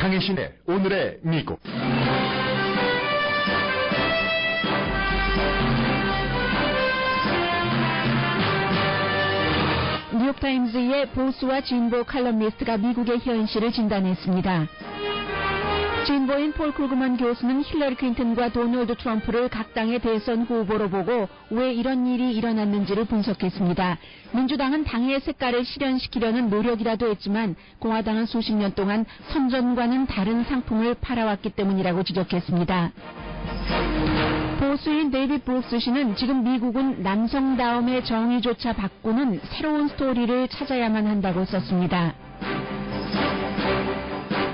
강혜신의 오늘의 미국. 뉴욕타임즈의 보수와 진보 칼럼니스트가 미국의 현실을 진단했습니다. 진보인 폴 크루그먼 교수는 힐러리 클린턴과 도널드 트럼프를 각 당의 대선 후보로 보고 왜 이런 일이 일어났는지를 분석했습니다. 민주당은 당의 색깔을 실현시키려는 노력이라도 했지만 공화당은 수십 년 동안 선전과는 다른 상품을 팔아왔기 때문이라고 지적했습니다. 보수인 데이빗 브룩스 씨는 지금 미국은 남성다움의 정의조차 바꾸는 새로운 스토리를 찾아야만 한다고 썼습니다.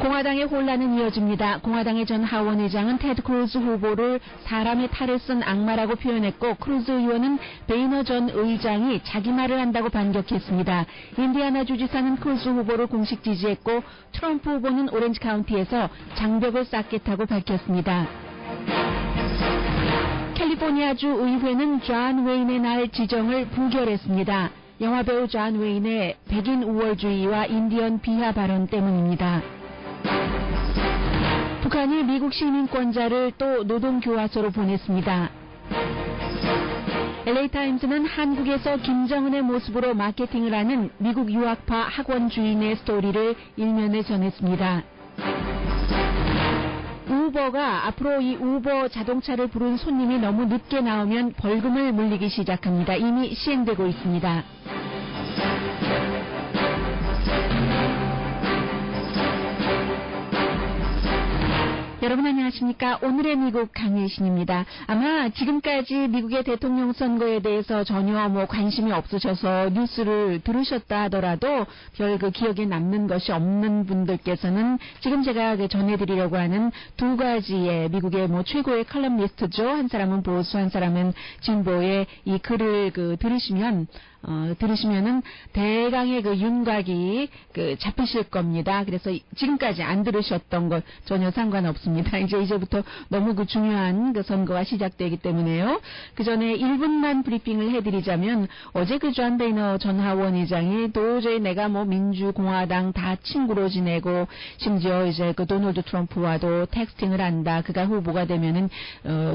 공화당의 혼란은 이어집니다. 공화당의 전 하원 의장은 테드 크루즈 후보를 사람의 탈을 쓴 악마라고 표현했고, 크루즈 의원은 베이너 전 의장이 자기 말을 한다고 반격했습니다. 인디아나 주지사는 크루즈 후보를 공식 지지했고, 트럼프 후보는 오렌지 카운티에서 장벽을 쌓겠다고 밝혔습니다. 캘리포니아주 의회는 존 웨인의 날 지정을 부결했습니다. 영화배우 존 웨인의 백인 우월주의와 인디언 비하 발언 때문입니다. 북한이 미국 시민권자를 또 노동교화소로 보냈습니다. LA타임즈는 한국에서 김정은의 모습으로 마케팅을 하는 미국 유학파 학원 주인의 스토리를 일면에 전했습니다. 우버가 앞으로 이 우버 자동차를 부른 손님이 너무 늦게 나오면 벌금을 물리기 시작합니다. 이미 시행되고 있습니다. 여러분 안녕하십니까? 오늘의 미국 강혜신입니다. 아마 지금까지 미국의 대통령 선거에 대해서 전혀 관심이 없으셔서 뉴스를 들으셨다 하더라도 별 기억에 남는 것이 없는 분들께서는 지금 제가 전해드리려고 하는 두 가지의 미국의 최고의 칼럼니스트죠. 한 사람은 보수, 한 사람은 진보의 이 글을 들으시면은 대강의 윤곽이 잡히실 겁니다. 그래서 지금까지 안 들으셨던 것 전혀 상관없습니다. 이제부터 너무 중요한 선거가 시작되기 때문에요. 그 전에 1분만 브리핑을 해드리자면 어제 존 베이너 전 하원 의장이 도저히 내가 민주 공화당 다 친구로 지내고 심지어 이제 도널드 트럼프와도 텍스팅을 한다. 그가 후보가 되면은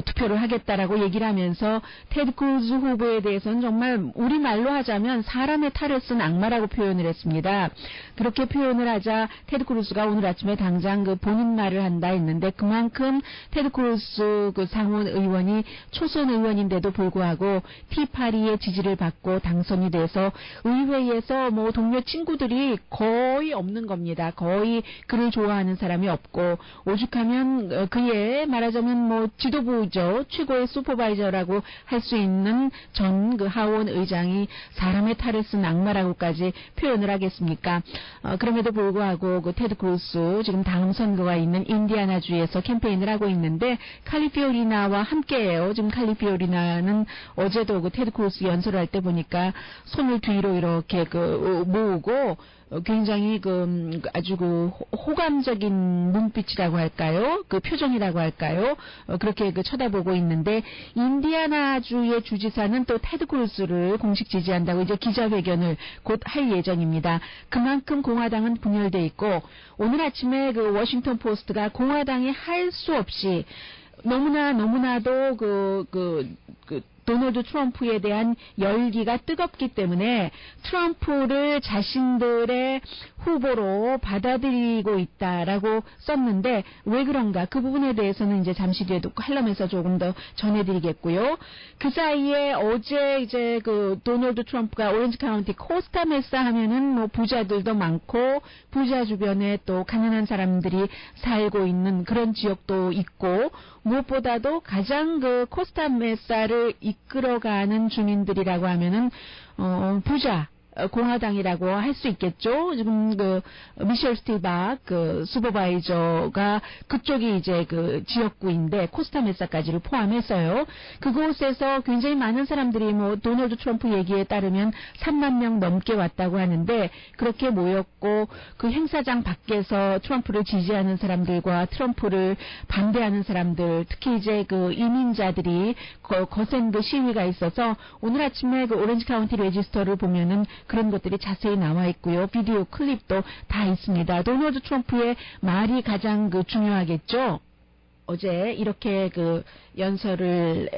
투표를 하겠다라고 얘기를 하면서 테드 크루즈 후보에 대해서는 정말 우리말로 하자면 사람의 탈을 쓴 악마라고 표현을 했습니다. 그렇게 표현을 하자 테드 크루즈가 오늘 아침에 당장 본인 말을 한다 했는데 그만큼 테드 크루즈 상원 의원이 초선 의원인데도 불구하고 티파리의 지지를 받고 당선이 돼서 의회에서 동료 친구들이 거의 없는 겁니다. 거의 그를 좋아하는 사람이 없고 오죽하면 그의 말하자면 지도부죠. 최고의 슈퍼바이저라고 할 수 있는 전 하원 의장이 사람의 탈을 쓴 악마라고까지 표현을 하겠습니까? 그럼에도 불구하고 테드 크루즈 지금 다음 선거가 있는 인디아나주에서 캠페인을 하고 있는데 칼리피오리나와 함께해요. 지금 칼리피오리나는 어제도 테드 크루즈 연설을 할 때 보니까 손을 뒤로 이렇게 모으고 굉장히 아주 호감적인 눈빛이라고 할까요? 표정이라고 할까요? 그렇게 쳐다보고 있는데 인디아나주의 주지사는 또 테드 크루즈를 공식 지지한다고 이제 기자회견을 곧 할 예정입니다. 그만큼 공화당은 분열돼 있고 오늘 아침에 워싱턴 포스트가 공화당이 할 수 없이 너무나도 도널드 트럼프에 대한 열기가 뜨겁기 때문에 트럼프를 자신들의 후보로 받아들이고 있다라고 썼는데 왜 그런가? 그 부분에 대해서는 이제 잠시 뒤에도 칼럼에서 조금 더 전해드리겠고요. 그 사이에 어제 이제 도널드 트럼프가 오렌지 카운티 코스타 메사 하면은 부자들도 많고 부자 주변에 또 가난한 사람들이 살고 있는 그런 지역도 있고 무엇보다도 가장 코스타 메사를 이끌어가는 주민들이라고 하면은 부자 공화당이라고 할 수 있겠죠. 지금 미셸 스티박 슈퍼바이저가 그쪽이 이제 지역구인데 코스타메사까지를 포함해서요. 그곳에서 굉장히 많은 사람들이 도널드 트럼프 얘기에 따르면 3만 명 넘게 왔다고 하는데 그렇게 모였고 그 행사장 밖에서 트럼프를 지지하는 사람들과 트럼프를 반대하는 사람들, 특히 이제 이민자들이 거센 시위가 있어서 오늘 아침에 오렌지 카운티 레지스터를 보면은 그런 것들이 자세히 나와 있고요. 비디오 클립도 다 있습니다. 도널드 트럼프의 말이 가장 중요하겠죠. 어제 이렇게 연설을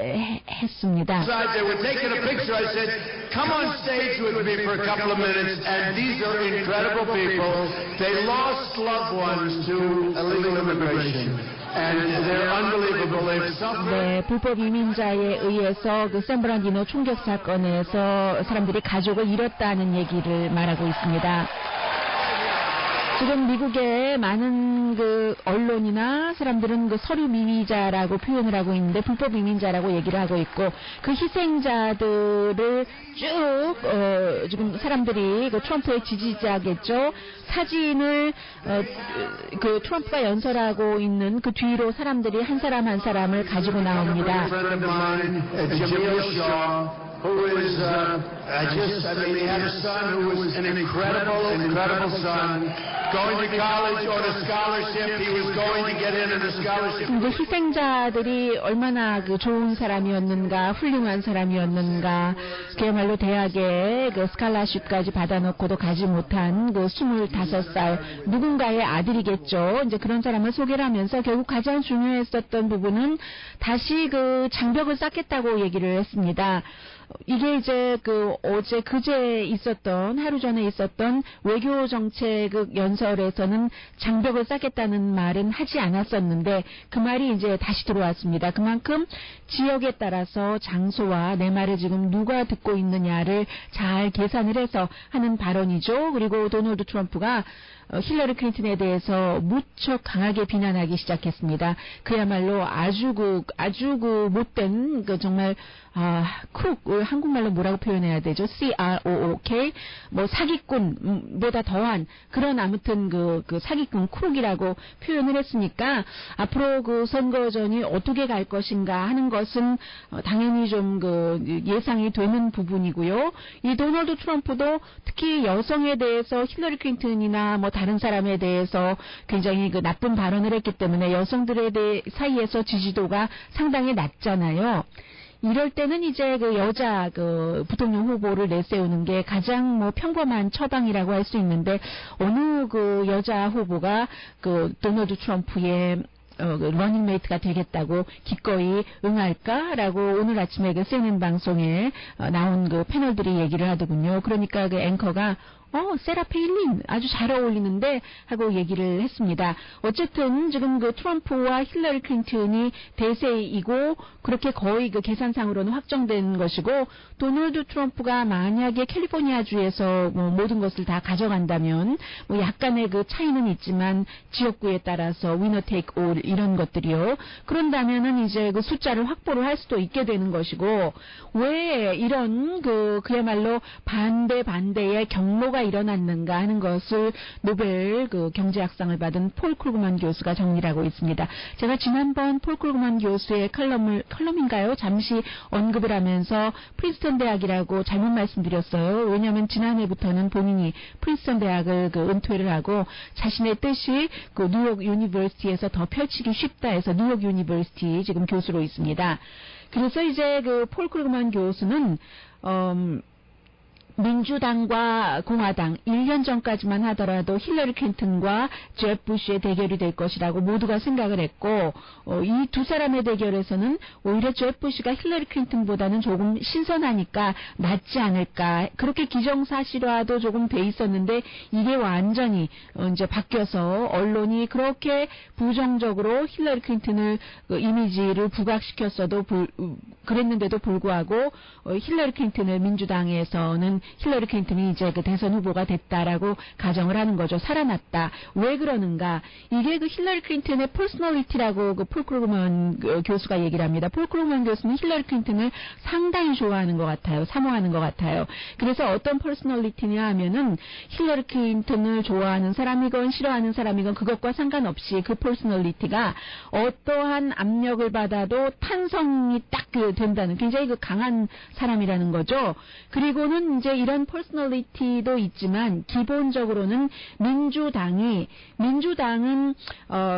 했습니다. They were taking a picture. I said, "Come on stage with me for a couple of minutes." And these are incredible people. They lost loved ones to illegal immigration, and they're unbelievable. They've suffered. 네, 불법 이민자에 의해서 샌브란디노 총격 사건에서 사람들이 가족을 잃었다는 얘기를 말하고 있습니다. 지금 미국의 많은 언론이나 사람들은 서류 미미자라고 표현을 하고 있는데 불법 이민자라고 얘기를 하고 있고 그 희생자들을 쭉 지금 사람들이 트럼프의 지지자겠죠. 사진을 트럼프가 연설하고 있는 그 뒤로 사람들이 한 사람 한 사람을 가지고 나옵니다. Who is, he had a son who was an incredible son, going to college on a scholarship. He was going to get in on a scholarship. 이제 희생자들이 얼마나 좋은 사람이었는가, 훌륭한 사람이었는가, 그야말로 대학에 스칼라십까지 받아놓고도 가지 못한 25살 누군가의 아들이겠죠. 이제 그런 사람을 소개를 하면서 결국 가장 중요했었던 부분은 다시 장벽을 쌓겠다고 얘기를 했습니다. 이게 이제 그제 있었던, 하루 전에 있었던 외교 정책 연설에서는 장벽을 쌓겠다는 말은 하지 않았었는데 그 말이 이제 다시 들어왔습니다. 그만큼 지역에 따라서 장소와 내 말을 지금 누가 듣고 있느냐를 잘 계산을 해서 하는 발언이죠. 그리고 도널드 트럼프가 힐러리 클린턴에 대해서 무척 강하게 비난하기 시작했습니다. 그야말로 아주 못된 정말 크룩, 한국말로 뭐라고 표현해야 되죠? CROOK, 사기꾼보다 더한 그런 아무튼 사기꾼 크룩이라고 표현을 했으니까 앞으로 선거전이 어떻게 갈 것인가 하는 것은 당연히 좀 예상이 되는 부분이고요. 이 도널드 트럼프도 특히 여성에 대해서 힐러리 클린턴이나 다른 사람에 대해서 굉장히 나쁜 발언을 했기 때문에 여성들에 대해 사이에서 지지도가 상당히 낮잖아요. 이럴 때는 이제 여자 부통령 후보를 내세우는 게 가장 평범한 처방이라고 할 수 있는데 어느 여자 후보가 도널드 트럼프의 러닝메이트가 되겠다고 기꺼이 응할까라고 오늘 아침에 CNN 방송에 나온 패널들이 얘기를 하더군요. 그러니까 앵커가 세라페일린 아주 잘 어울리는데 하고 얘기를 했습니다. 어쨌든 지금 트럼프와 힐러리 클린턴이 대세이고 그렇게 거의 계산상으로는 확정된 것이고 도널드 트럼프가 만약에 캘리포니아주에서 모든 것을 다 가져간다면 약간의 차이는 있지만 지역구에 따라서 위너 테이크 올 이런 것들이요. 그런다면은 이제 숫자를 확보를 할 수도 있게 되는 것이고 왜 이런 그야말로 반대의 경로가 일어났는가 하는 것을 노벨 경제학상을 받은 폴 크루그만 교수가 정리를 하고 있습니다. 제가 지난번 폴 크루그만 교수의 칼럼인가요? 잠시 언급을 하면서 프린스턴 대학이라고 잘못 말씀드렸어요. 왜냐하면 지난해부터는 본인이 프린스턴 대학을 은퇴를 하고 자신의 뜻이 뉴욕 유니버시티에서 더 펼치기 쉽다 해서 뉴욕 유니버시티 지금 교수로 있습니다. 그래서 이제 폴 크루그만 교수는 민주당과 공화당 1년 전까지만 하더라도 힐러리 클린턴과 제프 부시의 대결이 될 것이라고 모두가 생각을 했고 이 두 사람의 대결에서는 오히려 제프 부시가 힐러리 클린턴보다는 조금 신선하니까 낫지 않을까 그렇게 기정사실화도 조금 돼 있었는데 이게 완전히 이제 바뀌어서 언론이 그렇게 부정적으로 힐러리 클린턴을 이미지를 부각시켰어도 그랬는데도 불구하고 힐러리 클린턴을 민주당에서는 힐러리 클린턴이 이제 대선 후보가 됐다라고 가정을 하는 거죠. 살아났다. 왜 그러는가? 이게 힐러리 클린턴의 퍼스널리티라고 폴 크루그만 교수가 얘기를 합니다. 폴 크루그만 교수는 힐러리 클린턴을 상당히 좋아하는 것 같아요. 사모하는 것 같아요. 그래서 어떤 퍼스널리티냐 하면은 힐러리 클린턴을 좋아하는 사람이건 싫어하는 사람이건 그것과 상관없이 그 퍼스널리티가 어떠한 압력을 받아도 탄성이 딱 된다는 굉장히 강한 사람이라는 거죠. 그리고는 이제 이제 이런 퍼스널리티도 있지만 기본적으로는 민주당은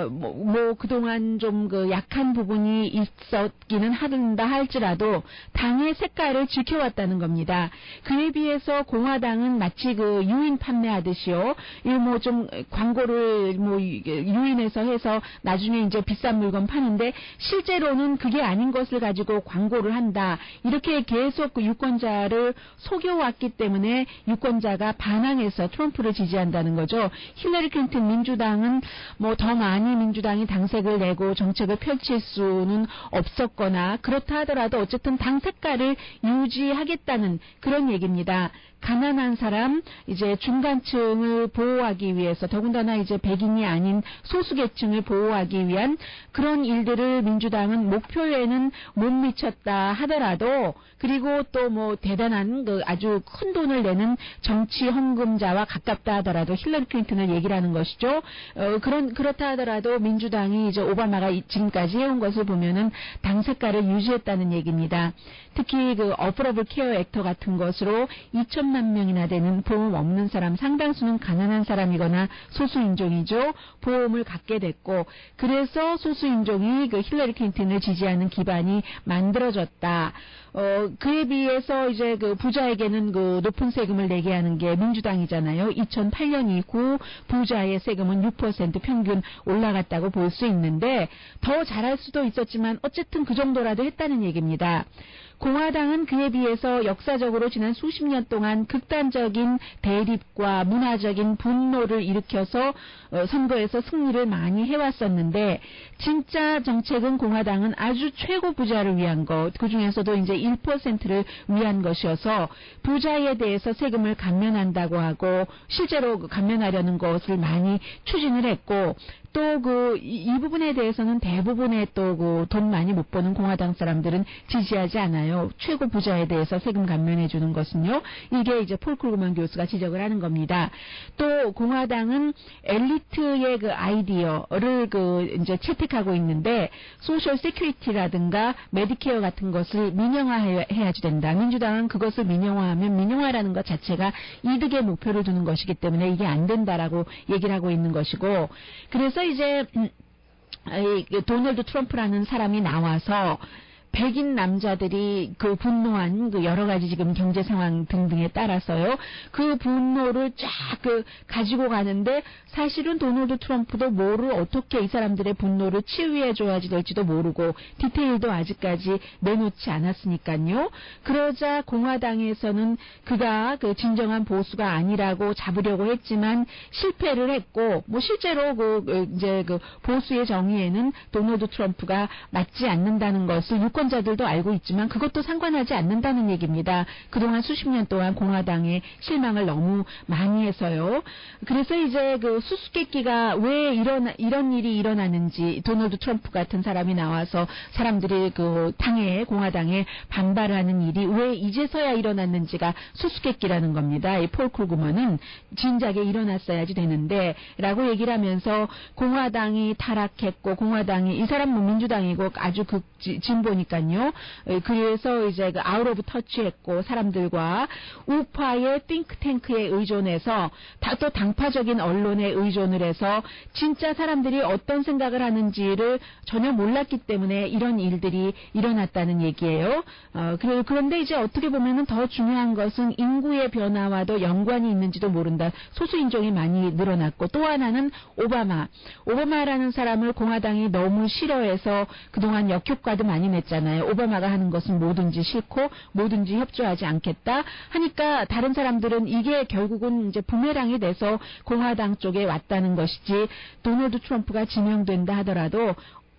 뭐 그동안 좀 그 약한 부분이 있었기는 한다 할지라도 당의 색깔을 지켜왔다는 겁니다. 그에 비해서 공화당은 마치 그 유인 판매하듯이요. 이 뭐 좀 광고를 뭐 유인해서 해서 나중에 이제 비싼 물건 파는데 실제로는 그게 아닌 것을 가지고 광고를 한다. 이렇게 계속 그 유권자를 속여왔기 때문에 유권자가 반항해서 트럼프를 지지한다는 거죠. 힐러리 클린턴 민주당은 뭐 더 많이 민주당이 당색을 내고 정책을 펼칠 수는 없었거나 그렇다 하더라도 어쨌든 당 색깔을 유지하겠다는 그런 얘기입니다. 가난한 사람, 이제 중간층을 보호하기 위해서 더군다나 이제 백인이 아닌 소수계층을 보호하기 위한 그런 일들을 민주당은 목표에는 못 미쳤다 하더라도 그리고 또 뭐 대단한 그 아주 큰 돈을 내는 정치 헌금자와 가깝다 하더라도 힐러리 클린턴을 얘기를 하는 것이죠. 그렇다 하더라도 민주당이 이제 오바마가 지금까지 해온 것을 보면은 당 색깔을 유지했다는 얘기입니다. 특히 그 어퍼러블 케어 액터 같은 것으로 2천만 명이나 되는 보험 없는 사람 상당수는 가난한 사람이거나 소수인종이죠. 보험을 갖게 됐고 그래서 소수인종이 그 힐러리 클린턴을 지지하는 기반이 만들어졌다. 그에 비해서 이제 그 부자에게는 그 높은 세금을 내게 하는 게 민주당이잖아요. 2008년 이후 부자의 세금은 6% 평균 올라갔다고 볼 수 있는데 더 잘할 수도 있었지만 어쨌든 그 정도라도 했다는 얘기입니다. 공화당은 그에 비해서 역사적으로 지난 수십 년 동안 극단적인 대립과 문화적인 분노를 일으켜서 선거에서 승리를 많이 해왔었는데 진짜 정책은 공화당은 아주 최고 부자를 위한 것, 그중에서도 이제 1%를 위한 것이어서 부자에 대해서 세금을 감면한다고 하고 실제로 감면하려는 것을 많이 추진을 했고 또 이 부분에 대해서는 대부분의 또 그 돈 많이 못 버는 공화당 사람들은 지지하지 않아요. 최고 부자에 대해서 세금 감면해 주는 것은요. 이게 이제 폴 크루그만 교수가 지적을 하는 겁니다. 또 공화당은 엘리트의 그 아이디어를 그 이제 채택하고 있는데 소셜 세큐리티라든가 메디케어 같은 것을 민영화해야지 된다. 민주당은 그것을 민영화하면 민영화라는 것 자체가 이득의 목표를 두는 것이기 때문에 이게 안 된다라고 얘기를 하고 있는 것이고 그래서 이제 도널드 트럼프라는 사람이 나와서 백인 남자들이 그 분노한 그 여러 가지 지금 경제 상황 등등에 따라서요. 그 분노를 쫙 가지고 가는데 사실은 도널드 트럼프도 뭐를 어떻게 이 사람들의 분노를 치유해 줘야지 될지도 모르고 디테일도 아직까지 내놓지 않았으니까요. 그러자 공화당에서는 그가 그 진정한 보수가 아니라고 잡으려고 했지만 실패를 했고 뭐 실제로 이제 보수의 정의에는 도널드 트럼프가 맞지 않는다는 것을 유권자들도 알고 있지만 그것도 상관하지 않는다는 얘기입니다. 그동안 수십 년 동안 공화당에 실망을 너무 많이 해서요. 그래서 이제 수수께끼가 왜 이런 일이 일어나는지 도널드 트럼프 같은 사람이 나와서 사람들이 당에 공화당에 반발하는 일이 왜 이제서야 일어났는지가 수수께끼라는 겁니다. 이 폴 크루그먼은 진작에 일어났어야지 되는데 라고 얘기를 하면서 공화당이 타락했고 공화당이 이 사람은 민주당이고 아주 진보니까요. 그래서 이제 아웃 오브 터치했고 사람들과 우파의 띵크탱크에 의존해서 또 당파적인 언론에 의존을 해서 진짜 사람들이 어떤 생각을 하는지를 전혀 몰랐기 때문에 이런 일들이 일어났다는 얘기예요. 그런데 이제 어떻게 보면은 더 중요한 것은 인구의 변화와도 연관이 있는지도 모른다. 소수인종이 많이 늘어났고 또 하나는 오바마라는 사람을 공화당이 너무 싫어해서 그동안 역효과도 많이 냈잖아요. 오바마가 하는 것은 뭐든지 싫고 뭐든지 협조하지 않겠다 하니까 다른 사람들은 이게 결국은 이제 부메랑이 돼서 공화당 쪽에 왔다는 것이지 도널드 트럼프가 지명된다 하더라도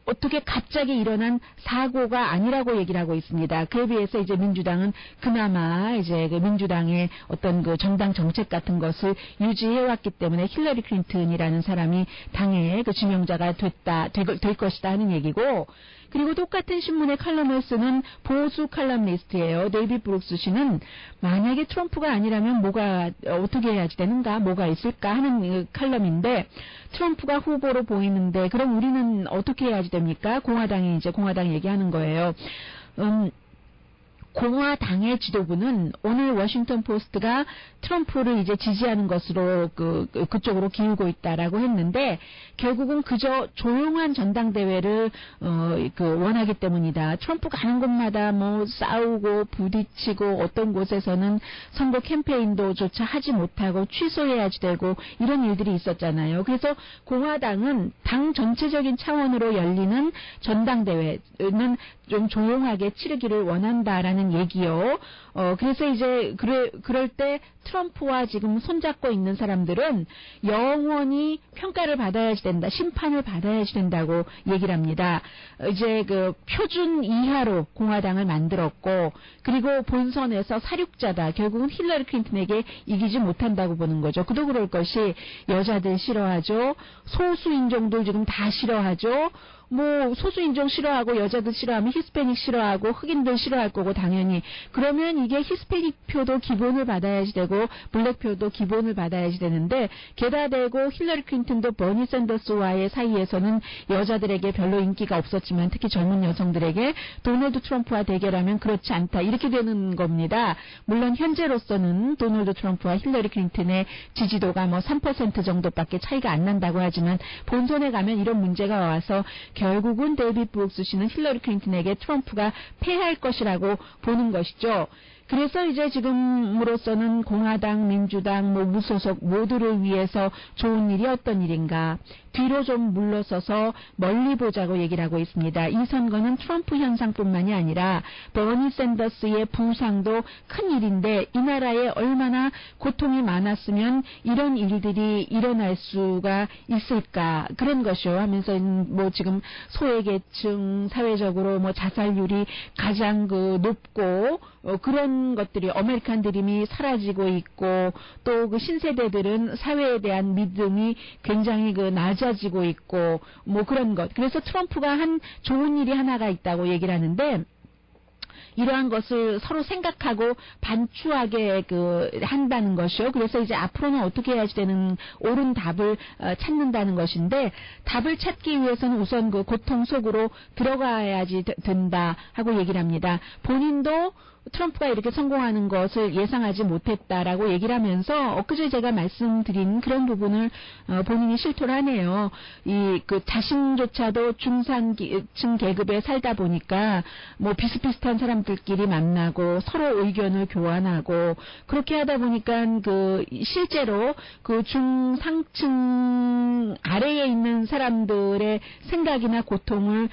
어떻게 갑자기 일어난 사고가 아니라고 얘기를 하고 있습니다. 그에 비해서 이제 민주당은 그나마 이제 민주당의 어떤 정당 정책 같은 것을 유지해왔기 때문에 힐러리 클린턴이라는 사람이 당의 지명자가 될 것이다 하는 얘기고 그리고 똑같은 신문의 칼럼을 쓰는 보수 칼럼니스트예요. 데이비 브룩스 씨는 만약에 트럼프가 아니라면 어떻게 해야지 되는가, 뭐가 있을까 하는 칼럼인데 트럼프가 후보로 보이는데 그럼 우리는 어떻게 해야지 됩니까? 공화당 얘기하는 거예요. 공화당의 지도부는 오늘 워싱턴 포스트가 트럼프를 이제 지지하는 것으로 그쪽으로 기울고 있다라고 했는데 결국은 그저 조용한 전당대회를 원하기 때문이다. 트럼프 가는 곳마다 뭐 싸우고 부딪히고 어떤 곳에서는 선거 캠페인도조차 하지 못하고 취소해야지 되고 이런 일들이 있었잖아요. 그래서 공화당은 당 전체적인 차원으로 열리는 전당대회는 좀 조용하게 치르기를 원한다라는 얘기요. 그래서 이제 그럴 때 트럼프와 지금 손잡고 있는 사람들은 영원히 평가를 받아야지 된다, 심판을 받아야지 된다고 얘기를 합니다. 이제 그 표준 이하로 공화당을 만들었고, 그리고 본선에서 사륙자다. 결국은 힐러리 클린턴에게 이기지 못한다고 보는 거죠. 그도 그럴 것이 여자들 싫어하죠. 소수인종도 지금 다 싫어하죠. 뭐 소수인종 싫어하고 여자들 싫어하면 히스패닉 싫어하고 흑인들 싫어할 거고 당연히 그러면 이게 히스패닉 표도 기본을 받아야지 되고 블랙 표도 기본을 받아야지 되는데 게다 대고 힐러리 클린턴도 버니 샌더스와의 사이에서는 여자들에게 별로 인기가 없었지만 특히 젊은 여성들에게 도널드 트럼프와 대결하면 그렇지 않다 이렇게 되는 겁니다. 물론 현재로서는 도널드 트럼프와 힐러리 클린턴의 지지도가 뭐 3% 정도밖에 차이가 안 난다고 하지만 본선에 가면 이런 문제가 와서 결국은 데이비드 브룩스 씨는 힐러리 클린턴에게 트럼프가 패할 것이라고 보는 것이죠. 그래서 이제 지금으로서는 공화당, 민주당, 뭐 무소속 모두를 위해서 좋은 일이 어떤 일인가. 뒤로 좀 물러서서 멀리 보자고 얘기를 하고 있습니다. 이 선거는 트럼프 현상뿐만이 아니라 버니 샌더스의 부상도 큰 일인데 이 나라에 얼마나 고통이 많았으면 이런 일들이 일어날 수가 있을까 그런 것이요 하면서 뭐 지금 소외계층 사회적으로 뭐 자살률이 가장 높고 그런 것들이 아메리칸 드림이 사라지고 있고 또 그 신세대들은 사회에 대한 믿음이 굉장히 낮아지고 있고 뭐 그런 것. 그래서 트럼프가 한 좋은 일이 하나가 있다고 얘기를 하는데 이러한 것을 서로 생각하고 반추하게 한다는 것이요. 그래서 이제 앞으로는 어떻게 해야지 되는 옳은 답을 찾는다는 것인데 답을 찾기 위해서는 우선 그 고통 속으로 들어가야지 된다 하고 얘기를 합니다. 본인도 트럼프가 이렇게 성공하는 것을 예상하지 못했다라고 얘기를 하면서 엊그제 제가 말씀드린 그런 부분을 본인이 실토를 하네요. 자신조차도 중산층 계급에 살다 보니까 뭐 비슷비슷한 사람들끼리 만나고 서로 의견을 교환하고 그렇게 하다 보니까 실제로 중상층 아래에 있는 사람들의 생각이나 고통을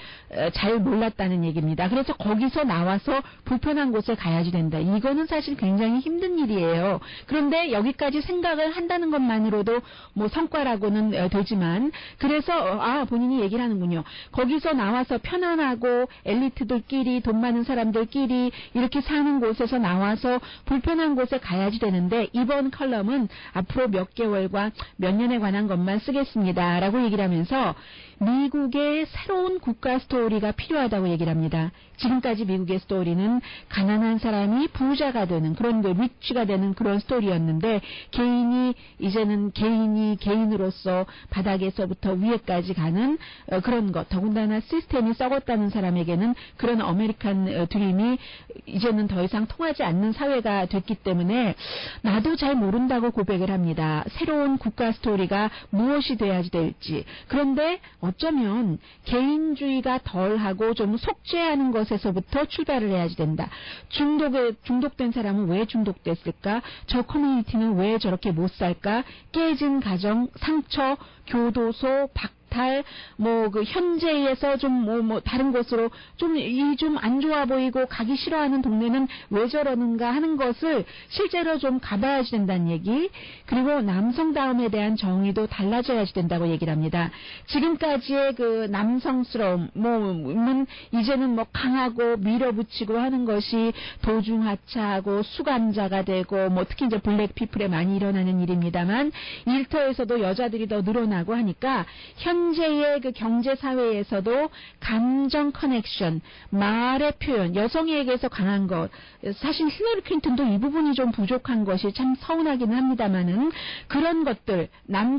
잘 몰랐다는 얘기입니다. 그래서 거기서 나와서 불편한 곳에 가야지 된다. 이거는 사실 굉장히 힘든 일이에요. 그런데 여기까지 생각을 한다는 것만으로도 뭐 성과라고는 되지만 그래서 본인이 얘기를 하는군요. 거기서 나와서 편안하고 엘리트들끼리 돈 많은 사람들끼리 이렇게 사는 곳에서 나와서 불편한 곳에 가야지 되는데 이번 컬럼은 앞으로 몇 개월과 몇 년에 관한 것만 쓰겠습니다. 라고 얘기를 하면서 미국의 새로운 국가 스토리가 필요하다고 얘기를 합니다. 지금까지 미국의 스토리는 가난한 사람이 부자가 되는 그런 리치가 되는 그런 스토리였는데 이제는 개인으로서 바닥에서부터 위에까지 가는 그런 것. 더군다나 시스템이 썩었다는 사람에게는 그런 아메리칸 드림이 이제는 더 이상 통하지 않는 사회가 됐기 때문에 나도 잘 모른다고 고백을 합니다. 새로운 국가 스토리가 무엇이 돼야지 될지. 그런데 어쩌면 개인주의가 덜하고 좀 속죄하는 것에서부터 출발을 해야지 된다. 중독된 사람은 왜 중독됐을까? 저 커뮤니티는 왜 저렇게 못 살까? 깨진 가정, 상처, 교도소, 현재에서 다른 곳으로 좀 안 좋아 보이고 가기 싫어하는 동네는 왜 저러는가 하는 것을 실제로 좀 가봐야지 된다는 얘기. 그리고 남성다움에 대한 정의도 달라져야지 된다고 얘기를 합니다. 지금까지의 남성스러움은 이제는 강하고 밀어붙이고 하는 것이 도중하차하고 수감자가 되고 특히 이제 블랙 피플에 많이 일어나는 일입니다만 일터에서도 여자들이 더 늘어나고 하니까 현재의 그 경제 사회에서도 감정 커넥션, 말의 표현, 여성에게서 강한 것, 사실 힐러리 클린턴도 이 부분이 좀 부족한 것이 참 서운하기는 합니다만은 그런 것들,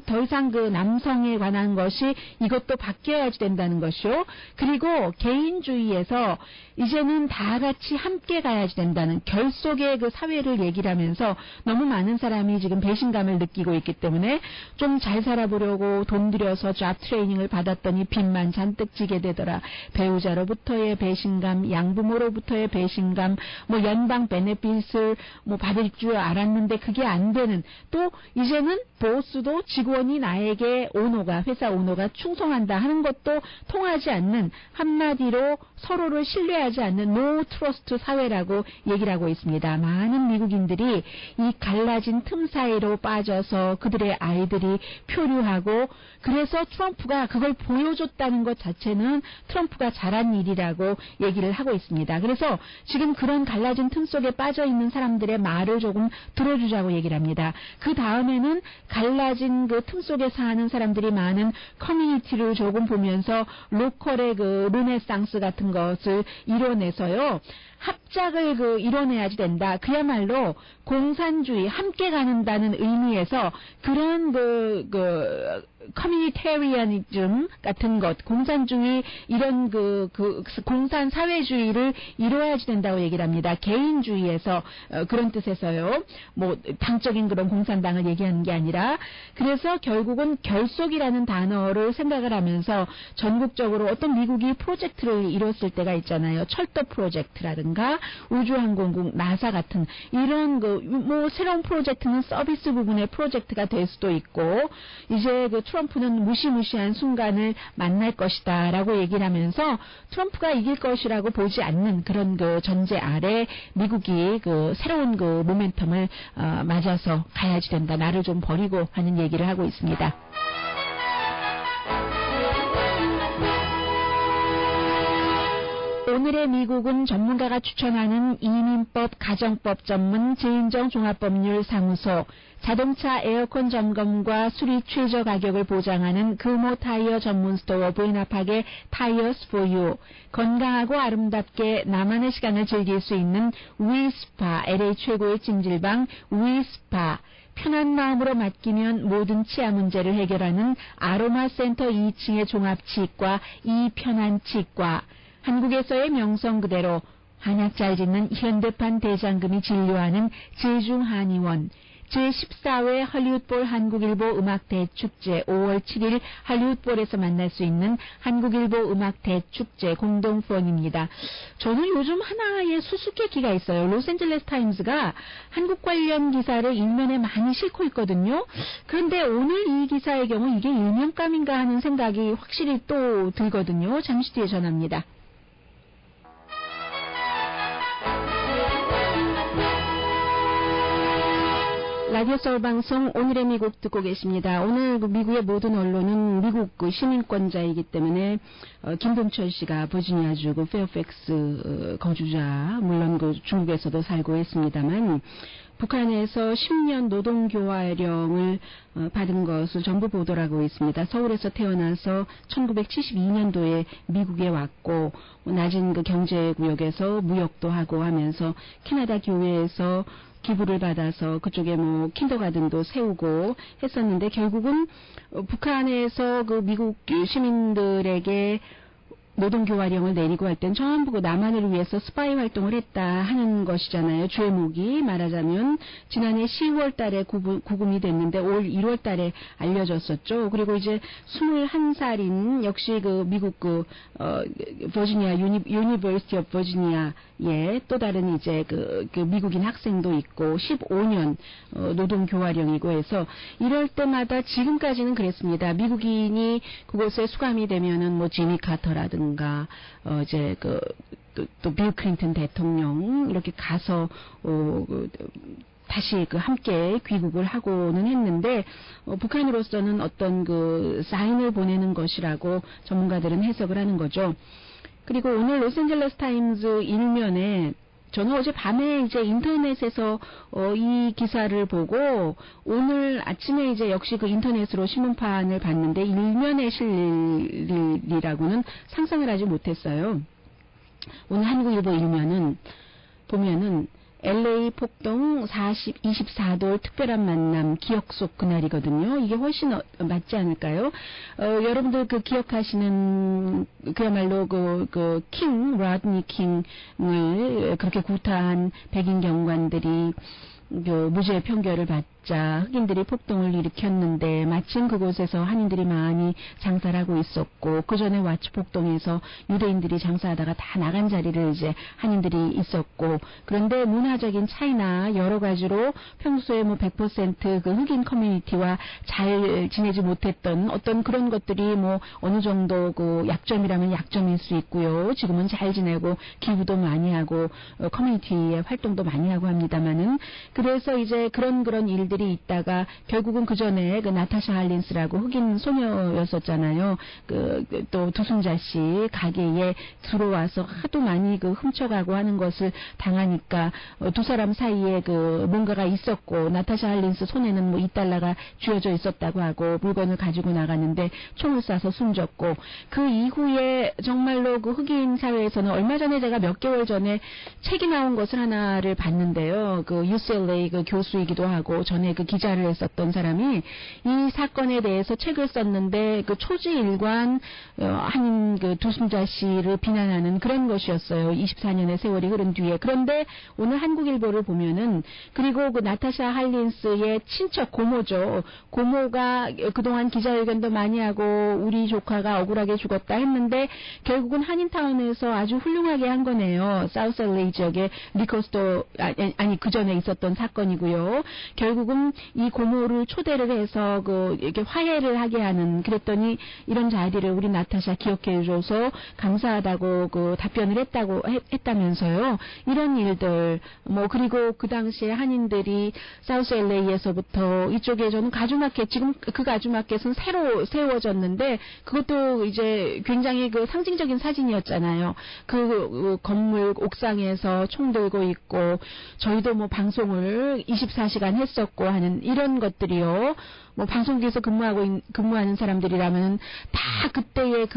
더 이상 그 남성에 관한 것이 이것도 바뀌어야지 된다는 것이요. 그리고 개인주의에서 이제는 다 같이 함께 가야지 된다는 결속의 그 사회를 얘기를 하면서 너무 많은 사람이 지금 배신감을 느끼고 있기 때문에 좀 잘 살아보려고 돈 들여서 잡 트레이닝을 받았더니 빚만 잔뜩 지게 되더라. 배우자로부터의 배신감, 양부모로부터의 배신감, 뭐 연방 베네핏을 뭐 받을 줄 알았는데 그게 안 되는, 또 이제는 보스도 직원이 나에게 회사 오너가 충성한다 하는 것도 통하지 않는, 한마디로 서로를 신뢰하지 않는 노 트러스트 사회라고 얘기를 하고 있습니다. 많은 미국인들이 이 갈라진 틈 사이로 빠져서 그들의 아이들이 표류하고, 그래서 트럼프가 그걸 보여줬다는 것 자체는 트럼프가 잘한 일이라고 얘기를 하고 있습니다. 그래서 지금 그런 갈라진 틈 속에 빠져있는 사람들의 말을 조금 들어주자고 얘기를 합니다. 그 다음에는 갈라진 그 틈 속에 사는 사람들이 많은 커뮤니티를 조금 보면서 로컬의 그 르네상스 같은 것을 이뤄내서요. 합작을 이뤄내야지 된다. 그야말로 공산주의, 함께 가는다는 의미에서 그런 커뮤니테리아니즘 같은 것, 공산주의, 이런 공산 사회주의를 이뤄야지 된다고 얘기를 합니다. 개인주의에서, 그런 뜻에서요. 뭐, 당적인 그런 공산당을 얘기하는 게 아니라, 그래서 결국은 결속이라는 단어를 생각을 하면서 전국적으로 어떤 미국이 프로젝트를 이뤘을 때가 있잖아요. 철도 프로젝트라든가, 우주항공국, 나사 같은, 이런 새로운 프로젝트는 서비스 부분의 프로젝트가 될 수도 있고, 이제 트럼프는 무시무시한 순간을 만날 것이다 라고 얘기를 하면서 트럼프가 이길 것이라고 보지 않는 그런 전제 아래 미국이 새로운 모멘텀을 맞아서 가야지 된다. 나를 좀 버리고 하는 얘기를 하고 있습니다. 오늘의 미국은 전문가가 추천하는 이민법, 가정법 전문 재인정 종합법률 사무소, 자동차 에어컨 점검과 수리 최저 가격을 보장하는 금호 타이어 전문 스토어 부에나팍의 타이어스 포 유, 건강하고 아름답게 나만의 시간을 즐길 수 있는 위스파, LA 최고의 찜질방 위스파, 편한 마음으로 맡기면 모든 치아 문제를 해결하는 아로마 센터 2층의 종합치과 이편한치과, 한국에서의 명성 그대로 한약 잘 짓는 현대판 대장금이 진료하는 제중한의원, 제14회 할리우드볼 한국일보 음악대축제 5월 7일 할리우드볼에서 만날 수 있는 한국일보 음악대축제 공동후원입니다. 저는 요즘 하나의 수수께끼가 있어요. 로스앤젤레스 타임스가 한국 관련 기사를 일면에 많이 싣고 있거든요. 그런데 오늘 이 기사의 경우 이게 일면감인가 하는 생각이 확실히 또 들거든요. 잠시 뒤에 전합니다. 라디오 서울 방송 오늘의 미국 듣고 계십니다. 오늘 미국의 모든 언론은 미국 시민권자이기 때문에 김동철 씨가 버지니아주 페어팩스 거주자, 물론 중국에서도 살고 있습니다만 북한에서 10년 노동교화령을 받은 것을 정부 보도를 하고 있습니다. 서울에서 태어나서 1972년도에 미국에 왔고 낮은 경제구역에서 무역도 하고 하면서 캐나다 교회에서 기부를 받아서 그쪽에 킨더가든도 세우고 했었는데 결국은 북한에서 미국 시민들에게 노동교화령을 내리고 할 땐 전부 남한을 위해서 스파이 활동을 했다 하는 것이잖아요. 죄목이 말하자면 지난해 10월 달에 구금이 됐는데 올 1월 달에 알려졌었죠. 그리고 이제 21살인 역시 미국 버지니아 유니버시티 오브 버지니아의 또 다른 이제 미국인 학생도 있고 15년 노동교화령이고 해서 이럴 때마다 지금까지는 그랬습니다. 미국인이 그곳에 수감이 되면은 지미 카터라든가 이제 또 빌 클린턴 대통령 이렇게 가서 다시 함께 귀국을 하고는 했는데 북한으로서는 어떤 사인을 보내는 것이라고 전문가들은 해석을 하는 거죠. 그리고 오늘 로스앤젤레스 타임즈 일면에 저는 어제 밤에 이제 인터넷에서 이 기사를 보고 오늘 아침에 이제 역시 그 인터넷으로 신문판을 봤는데 일면에 실릴 일이라고는 상상을 하지 못했어요. 오늘 한국일보 일면은 보면은 LA 폭동 24돌 특별한 만남 기억 속 그날이거든요. 이게 훨씬 맞지 않을까요? 여러분들 그 기억하시는 그야말로 킹, 로드니 킹을 그렇게 구타한 백인 경관들이 무죄 판결을 받자 흑인들이 폭동을 일으켰는데 마침 그곳에서 한인들이 많이 장사를 하고 있었고 그 전에 와치 폭동에서 유대인들이 장사하다가 다 나간 자리를 이제 한인들이 있었고 그런데 문화적인 차이나 여러 가지로 평소에 100% 그 흑인 커뮤니티와 잘 지내지 못했던 어떤 그런 것들이 어느 정도 그 약점이라면 약점일 수 있고요. 지금은 잘 지내고 기부도 많이 하고 커뮤니티의 활동도 많이 하고 합니다만은 그래서 이제 그런 일들이 있다가 결국은 그 전에 그 나타샤 할린스라고 흑인 소녀였었잖아요. 또 두순자 씨 가게에 들어와서 하도 많이 훔쳐가고 하는 것을 당하니까 두 사람 사이에 뭔가가 있었고 나타샤 할린스 손에는 $2가 쥐어져 있었다고 하고 물건을 가지고 나가는데 총을 쏴서 숨졌고 그 이후에 정말로 그 흑인 사회에서는 얼마 전에 제가 몇 개월 전에 책이 나온 것을 하나를 봤는데요. 그 UCLA 그 교수이기도 하고 전에 그 기자를 했었던 사람이 이 사건에 대해서 책을 썼는데 그 초지일관 한인 그 두순자 씨를 비난하는 그런 것이었어요. 24년의 세월이 흐른 뒤에. 그런데 오늘 한국일보를 보면은 그리고 그 나타샤 할린스의 친척 고모죠. 고모가 그동안 기자회견도 많이 하고 우리 조카가 억울하게 죽었다 했는데 결국은 한인타운에서 아주 훌륭하게 한 거네요. 사우스 LA 지역에 리코스토 아니 그 전에 있었던 사건이고요. 결국은 이 고모를 초대를 해서 이렇게 화해를 하게 하는 그랬더니 이런 자리를 우리 나타샤 기억해줘서 감사하다고 답변을 했다면서요. 이런 일들 그리고 그 당시에 한인들이 사우스 LA에서부터 이쪽에 저는 가주마켓 지금 그 가주마켓은 새로 세워졌는데 그것도 이제 굉장히 상징적인 사진이었잖아요. 그 건물 옥상에서 총 들고 있고 저희도 방송을 24시간 했었고 하는 이런 것들이요. 방송국에서 근무하는 사람들이라면 다 그때의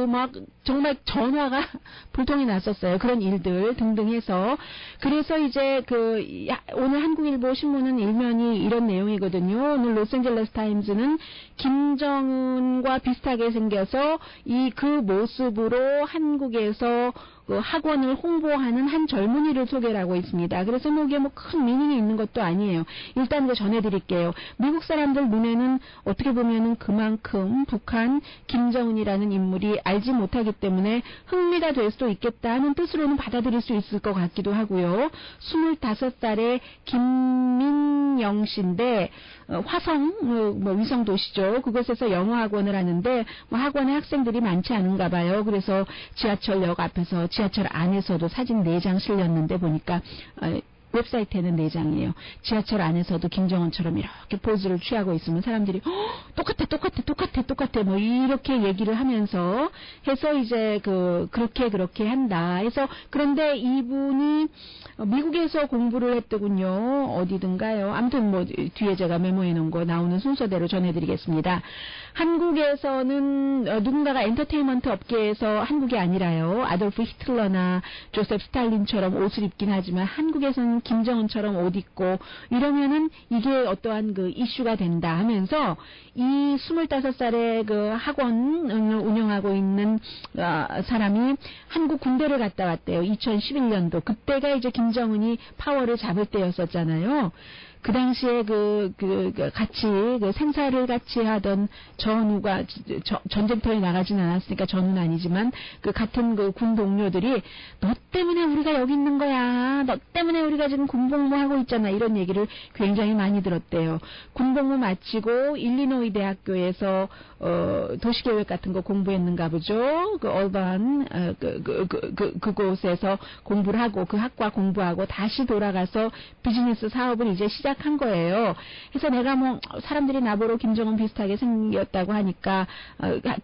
막 정말 전화가 불통이 났었어요. 그런 일들 등등 해서. 그래서 이제 오늘 한국일보 신문은 일면이 이런 내용이거든요. 오늘 로스앤젤레스 타임즈는 김정은과 비슷하게 생겨서 그 모습으로 한국에서 학원을 홍보하는 한 젊은이를 소개를 하고 있습니다. 그래서 이게 큰 미닝이 있는 것도 아니에요. 일단 전해드릴게요. 미국 사람들 눈에는 어떻게 보면은 그만큼 북한 김정은이라는 인물이 알지 못하기 때문에 흥미가 될 수도 있겠다 하는 뜻으로는 받아들일 수 있을 것 같기도 하고요. 25살의 김민영 씨인데 화성 위성 도시죠. 그곳에서 영어 학원을 하는데 학원에 학생들이 많지 않은가 봐요. 그래서 지하철역 앞에서 지하철 안에서도 사진 4장 실렸는데 보니까 웹사이트에는 4장이에요. 지하철 안에서도 김정은처럼 이렇게 포즈를 취하고 있으면 사람들이 똑같아 이렇게 얘기를 하면서 해서 이제 그렇게 한다 해서 그런데 이분이 미국에서 공부를 했더군요. 어디든가요. 아무튼 뒤에 제가 메모해 놓은 거 나오는 순서대로 전해드리겠습니다. 한국에서는 누군가가 엔터테인먼트 업계에서 한국이 아니라요. 아돌프 히틀러나 조셉 스탈린처럼 옷을 입긴 하지만 한국에서는 김정은처럼 옷 입고 이러면은 이게 어떠한 이슈가 된다 하면서 이 25살의 학원을 운영하고 있는 사람이 한국 군대를 갔다 왔대요. 2011년도. 그때가 이제 김정은이 파워를 잡을 때였었잖아요. 그 당시에 같이 생사를 같이 하던 전우가 전쟁터에 나가진 않았으니까 전우는 아니지만 같은 군 동료들이 너 때문에 우리가 여기 있는 거야. 너 때문에 우리가 지금 군복무 하고 있잖아. 이런 얘기를 굉장히 많이 들었대요. 군복무 마치고 일리노이 대학교에서 도시계획 같은 거 공부했는가 보죠. 얼반 그곳에서 공부를 하고 그 학과 공부하고 다시 돌아가서 비즈니스 사업을 이제 시작 시작한 거예요. 그래서 내가 뭐 사람들이 나보러 김정은 비슷하게 생겼다고 하니까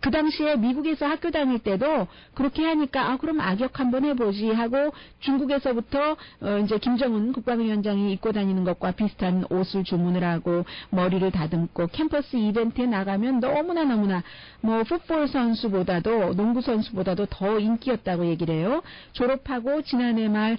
그 당시에 미국에서 학교 다닐 때도 그렇게 하니까 그럼 악역 한번 해보지 하고 중국에서부터 이제 김정은 국방위원장이 입고 다니는 것과 비슷한 옷을 주문을 하고 머리를 다듬고 캠퍼스 이벤트에 나가면 너무나 뭐 풋볼 선수보다도 농구 선수보다도 더 인기였다고 얘기를 해요. 졸업하고 지난해 말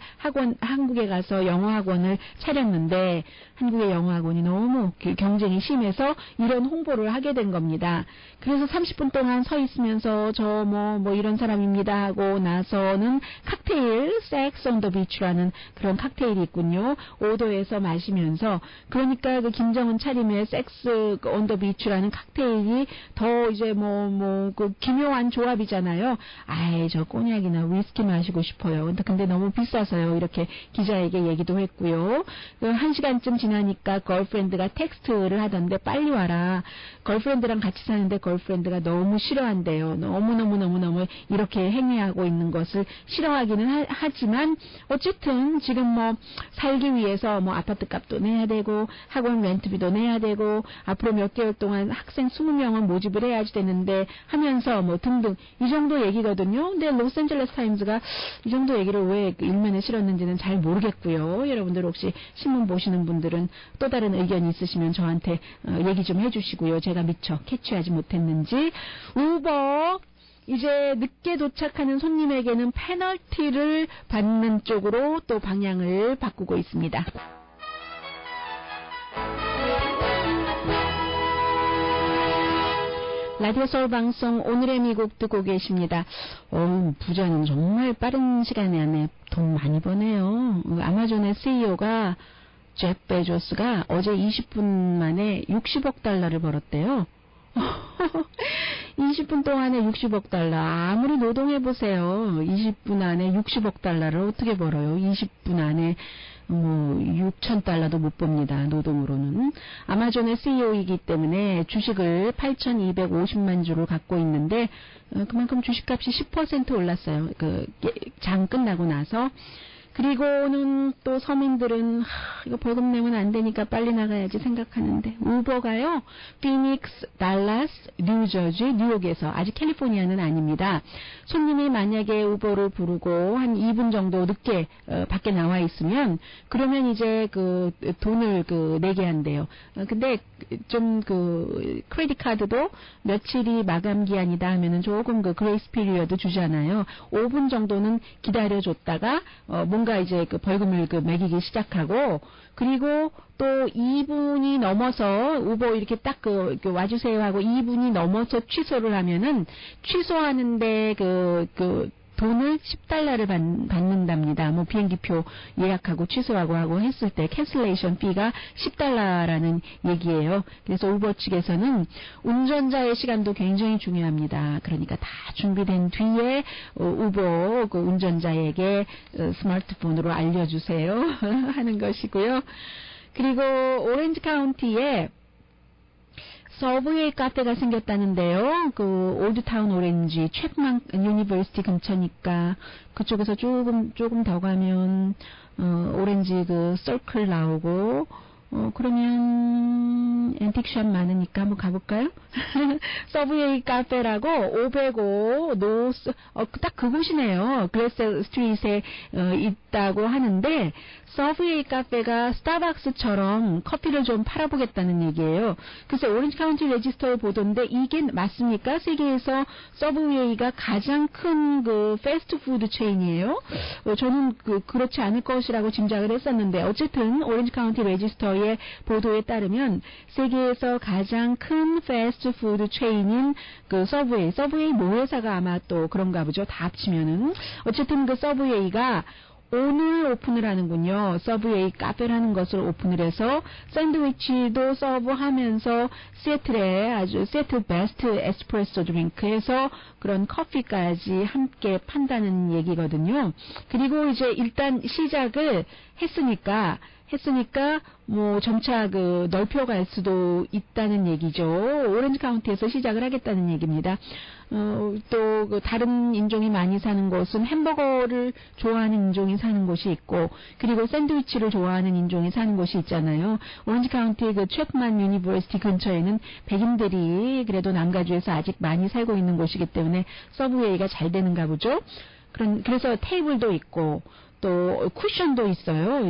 한국에 가서 영어학원을 차렸는데 한국의 영어학원이 너무 경쟁이 심해서 이런 홍보를 하게 된 겁니다. 그래서 30분 동안 서 있으면서 저 뭐 이런 사람입니다 하고 나서는 칵테일, Sex on the Beach라는 그런 칵테일이 있군요. 5도에서 마시면서 그러니까 그 김정은 차림의 Sex on the Beach라는 칵테일이 더 이제 그 기묘한 조합이잖아요. 저 꼬냑이나 위스키 마시고 싶어요. 근데 너무 비싸서요. 이렇게 기자에게 얘기도 했고요. 1시간쯤 지나니까 걸프렌드가 텍스트를 하던데 빨리 와라. 걸프렌드랑 같이 사는데 걸프렌드가 너무 싫어한대요. 너무 이렇게 행위하고 있는 것을 싫어하기는 하지만 어쨌든 지금 뭐 살기 위해서 뭐 아파트 값도 내야 되고 학원 렌트비도 내야 되고 앞으로 몇 개월 동안 학생 20명은 모집을 해야지 되는데 하면서 뭐 등등 이 정도 얘기거든요. 근데 로스앤젤레스 타임즈가 이 정도 얘기를 왜 일면에 실었는지는 잘 모르겠고요. 여러분들 혹시 신문 보시는 분들은 또 다른 의견이 있으시면 저한테 얘기 좀 해주시고요. 제가 미처 캐치하지 못했는지. 우버 이제 늦게 도착하는 손님에게는 페널티를 받는 쪽으로 또 방향을 바꾸고 있습니다. 라디오 서울 방송 오늘의 미국 듣고 계십니다. 부자는 정말 빠른 시간 안에 돈 많이 버네요. 아마존의 CEO가 제프 베조스가 어제 20분 만에 60억 달러를 벌었대요. 20분 동안에 60억 달러. 아무리 노동해보세요. 20분 안에 60억 달러를 어떻게 벌어요? 20분 안에 6,000달러도 못 봅니다. 노동으로는. 아마존의 CEO이기 때문에 주식을 8,250만 주를 갖고 있는데 그만큼 주식값이 10% 올랐어요. 장 끝나고 나서. 그리고는 또 서민들은 이거 벌금 내면 안 되니까 빨리 나가야지 생각하는데 우버가요. 피닉스, 달라스, 뉴저지, 뉴욕에서 아직 캘리포니아는 아닙니다. 손님이 만약에 우버를 부르고 한 2분 정도 늦게 밖에 나와 있으면 그러면 이제 그 돈을 내게 한대요. 근데 좀 크레딧 카드도 며칠이 마감 기한이다 하면은 조금 그레이스 피리어드 주잖아요. 5분 정도는 기다려줬다가 뭔가 이제 벌금을 매기기 시작하고 그리고 또 2분이 넘어서 우버 이렇게 딱 와주세요 하고 2분이 넘어서 취소를 하면은 취소하는데 돈을 10달러를 받는답니다. 뭐 비행기표 예약하고 취소하고 하고 했을 때 캔슬레이션 피가 10달러라는 얘기예요. 그래서 우버 측에서는 운전자의 시간도 굉장히 중요합니다. 그러니까 다 준비된 뒤에 우버 운전자에게 스마트폰으로 알려주세요 하는 것이고요. 그리고 오렌지 카운티에 서브웨이 카페가 생겼다는데요. 올드타운 오렌지, 챕만 유니버시티 근처니까 그쪽에서 조금 더 가면 오렌지 서클 나오고 그러면 앤틱샵 많으니까 한번 가볼까요? 서브웨이 카페라고 505 노스 딱 그곳이네요. 글래스 스트리트에 있다고 하는데 서브웨이 카페가 스타벅스처럼 커피를 좀 팔아보겠다는 얘기예요. 그래서 오렌지 카운티 레지스터의 보도인데 이게 맞습니까? 세계에서 서브웨이가 가장 큰 패스트푸드 체인이에요. 저는 그렇지 않을 것이라고 짐작을 했었는데 어쨌든 오렌지 카운티 레지스터의 보도에 따르면 세계에서 가장 큰 패스트푸드 체인인 서브웨이 모회사가 아마 또 그런가 보죠. 다 합치면은 어쨌든 서브웨이가 오늘 오픈을 하는군요. 서브웨이 카페라는 것을 오픈을 해서 샌드위치도 서브하면서 시애틀에 아주 시애틀 베스트 에스프레소 드링크에서 그런 커피까지 함께 판다는 얘기거든요. 그리고 이제 일단 시작을 했으니까 했으니까 뭐 점차 그 넓혀갈 수도 있다는 얘기죠. 오렌지 카운티에서 시작을 하겠다는 얘기입니다. 또 그 다른 인종이 많이 사는 곳은 햄버거를 좋아하는 인종이 사는 곳이 있고, 그리고 샌드위치를 좋아하는 인종이 사는 곳이 있잖아요. 오렌지 카운티 그 최크만 유니버시티 근처에는 백인들이 그래도 남가주에서 아직 많이 살고 있는 곳이기 때문에 서브웨이가 잘 되는가 보죠. 그래서 테이블도 있고 또 쿠션도 있어요.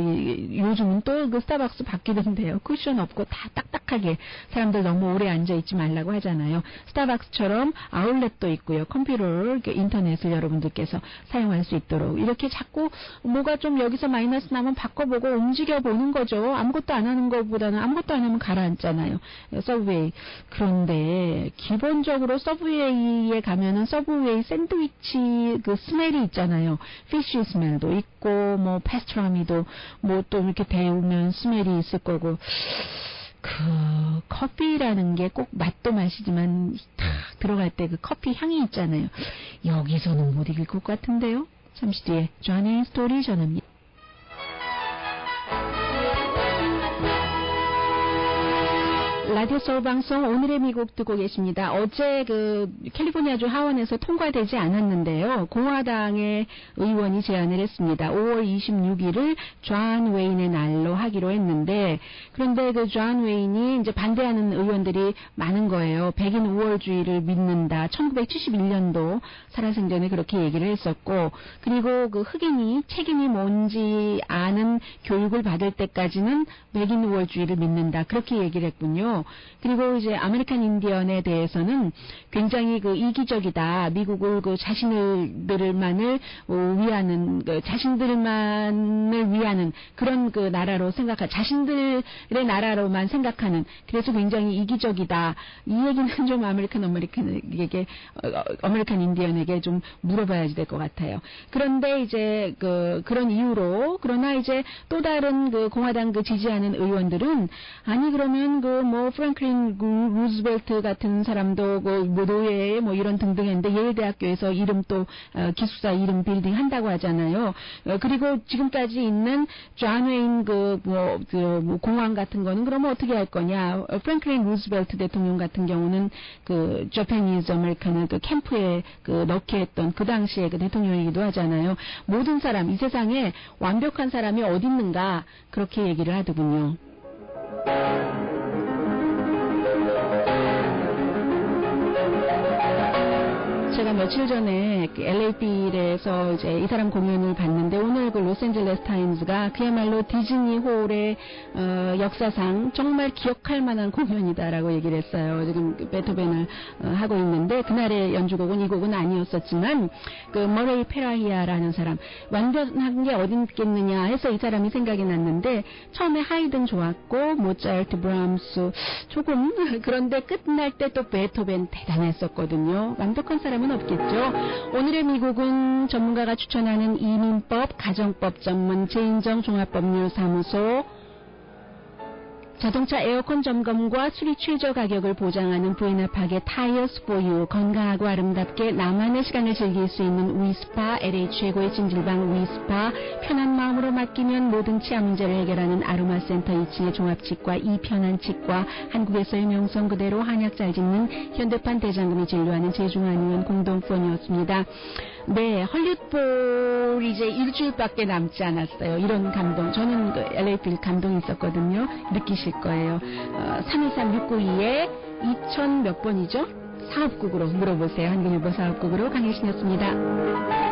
요즘은 또 그 스타벅스 바뀌던데요. 쿠션 없고 다 딱딱하게, 사람들 너무 오래 앉아있지 말라고 하잖아요. 스타벅스처럼 아울렛도 있고요. 컴퓨터를, 인터넷을 여러분들께서 사용할 수 있도록 이렇게 자꾸 뭐가 좀 여기서 마이너스 나면 바꿔보고 움직여보는 거죠. 아무것도 안 하는 것보다는 아무것도 안 하면 가라앉잖아요. 서브웨이. 그런데 기본적으로 서브웨이에 가면은 서브웨이 샌드위치 그 스멜이 있잖아요. 피쉬 스멜도 있고 뭐 파스트라미도 뭐 또 이렇게 데우면 스멜이 있을 거고, 그 커피라는 게 꼭 맛도 맛이지만 탁 들어갈 때 그 커피 향이 있잖아요. 여기서는 못 이길 것 같은데요. 잠시 뒤에 존의 스토리 전합니다. 라디오 서울 방송 오늘의 미국 듣고 계십니다. 어제 그 캘리포니아주 하원에서 통과되지 않았는데요. 공화당의 의원이 제안을 했습니다. 5월 26일을 존 웨인의 날로 하기로 했는데, 그런데 그 존 웨인이 이제 반대하는 의원들이 많은 거예요. 백인 우월주의를 믿는다. 1971년도 살아생전에 그렇게 얘기를 했었고, 그리고 그 흑인이 책임이 뭔지 아는 교육을 받을 때까지는 백인 우월주의를 믿는다. 그렇게 얘기를 했군요. 그리고 이제 아메리칸 인디언에 대해서는 굉장히 그 이기적이다. 미국을 그 자신들만을 위하는, 그 자신들만을 위하는 그런 그 나라로 자신들의 나라로만 생각하는, 그래서 굉장히 이기적이다. 이 얘기는 좀 아메리칸 인디언에게 좀 물어봐야지 될 것 같아요. 그런데 이제 그런 이유로, 그러나 이제 또 다른 그 공화당 그 지지하는 의원들은, 아니 그러면 그 뭐 프랭클린 루즈벨트 같은 사람도 뭐 노예에 뭐 이런 등등 했는데 예일 대학교에서 이름 또 기숙사 이름 빌딩 한다고 하잖아요. 그리고 지금까지 있는 존 웨인 뭐 공항 같은 거는 그러면 어떻게 할 거냐? 프랭클린 루즈벨트 대통령 같은 경우는 그 저패니즈 아메리칸을 그 캠프에 그 넣게 했던 그 당시에 그 대통령이기도 하잖아요. 모든 사람, 이 세상에 완벽한 사람이 어디 있는가, 그렇게 얘기를 하더군요. 제가 며칠 전에 LA빌에서 이제 이 사람 공연을 봤는데, 오늘 그 로스앤젤레스 타임즈가 그야말로 디즈니 홀의 역사상 정말 기억할 만한 공연이다라고 얘기를 했어요. 지금 베토벤을 하고 있는데, 그날의 연주곡은 이 곡은 아니었었지만 그 머레이 페라히아라는 사람, 완전한 게 어디 있겠느냐 해서 이 사람이 생각이 났는데, 처음에 하이든 좋았고 모차르트, 브람스 조금, 그런데 끝날 때 또 베토벤 대단했었거든요. 완벽한 사람은 없겠죠. 오늘의 미국은 전문가가 추천하는 이민법, 가정법 전문 제인정 종합법률사무소, 자동차 에어컨 점검과 수리 최저 가격을 보장하는 부에나팍의 타이어스 포유, 건강하고 아름답게 나만의 시간을 즐길 수 있는 위스파, LA 최고의 찜질방 위스파, 편한 마음으로 맡기면 모든 치아 문제를 해결하는 아로마 센터 2층의 종합치과 이편한 치과, 한국에서의 명성 그대로 한약 잘 짓는 현대판 대장금이 진료하는 제중한의원 공동후원이었습니다. 네, 헐리우드볼 이제 일주일밖에 남지 않았어요. 이런 감동, 저는 그 LA빌 감동이 있었거든요. 느끼실 거예요. 323-692에 2000 몇 번이죠? 사업국으로 물어보세요. 한국일보 사업국으로 강혜신이었습니다.